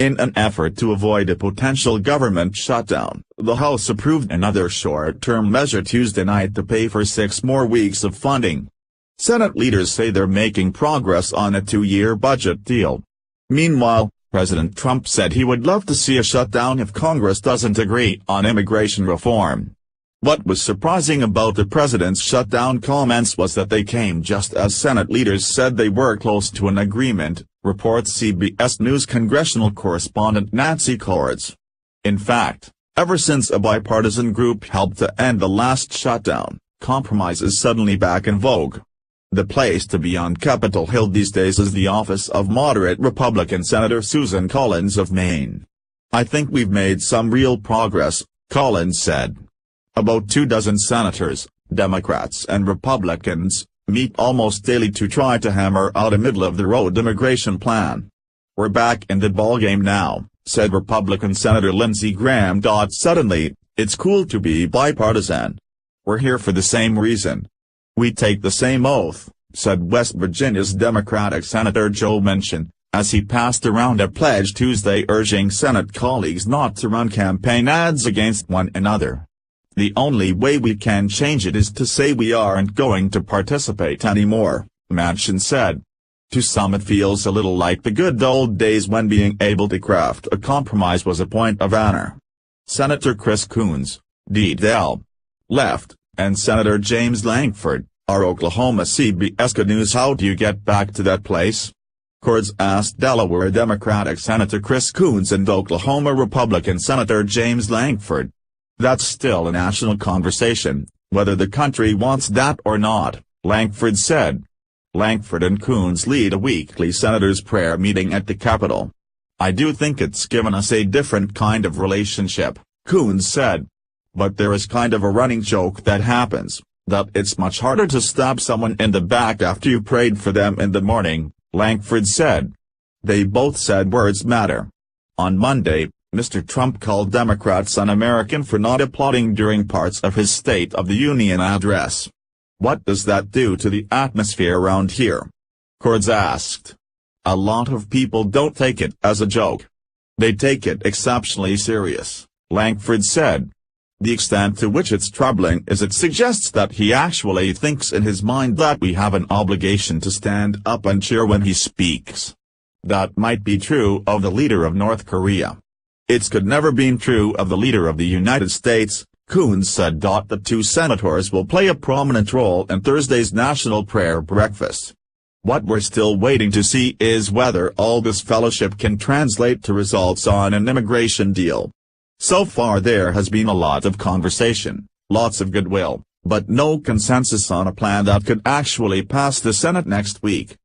In an effort to avoid a potential government shutdown, the House approved another short-term measure Tuesday night to pay for 6 more weeks of funding. Senate leaders say they're making progress on a 2-year budget deal. Meanwhile, President Trump said he would love to see a shutdown if Congress doesn't agree on immigration reform. What was surprising about the president's shutdown comments was that they came just as Senate leaders said they were close to an agreement, reports CBS News congressional correspondent Nancy Cordes. In fact, ever since a bipartisan group helped to end the last shutdown, compromise is suddenly back in vogue. The place to be on Capitol Hill these days is the office of moderate Republican Senator Susan Collins of Maine. "I think we've made some real progress," Collins said. About 24 senators, Democrats and Republicans, meet almost daily to try to hammer out a middle-of-the-road immigration plan. "We're back in the ballgame now," said Republican Senator Lindsey Graham. "Suddenly, it's cool to be bipartisan. We're here for the same reason. We take the same oath," said West Virginia's Democratic Senator Joe Manchin, as he passed around a pledge Tuesday urging Senate colleagues not to run campaign ads against one another. "The only way we can change it is to say we aren't going to participate anymore," Manchin said. "To some it feels a little like the good old days when being able to craft a compromise was a point of honor." Senator Chris Coons, D.Del. Left, and Senator James Lankford, our Oklahoma CBS News. "How do you get back to that place?" Cordes asked Delaware Democratic Senator Chris Coons and Oklahoma Republican Senator James Lankford. "That's still a national conversation, whether the country wants that or not," Lankford said. Lankford and Coons lead a weekly senators' prayer meeting at the Capitol. "I do think it's given us a different kind of relationship," Coons said. "But there is kind of a running joke that happens, that it's much harder to stab someone in the back after you prayed for them in the morning," Lankford said. They both said words matter. On Monday, Mr. Trump called Democrats un-American for not applauding during parts of his State of the Union address. "What does that do to the atmosphere around here?" Cordes asked. "A lot of people don't take it as a joke. They take it exceptionally serious," Lankford said. "The extent to which it's troubling is it suggests that he actually thinks in his mind that we have an obligation to stand up and cheer when he speaks. That might be true of the leader of North Korea. It's could never been true of the leader of the United States," Coons said. The 2 senators will play a prominent role in Thursday's national prayer breakfast. What we're still waiting to see is whether all this fellowship can translate to results on an immigration deal. So far there has been a lot of conversation, lots of goodwill, but no consensus on a plan that could actually pass the Senate next week.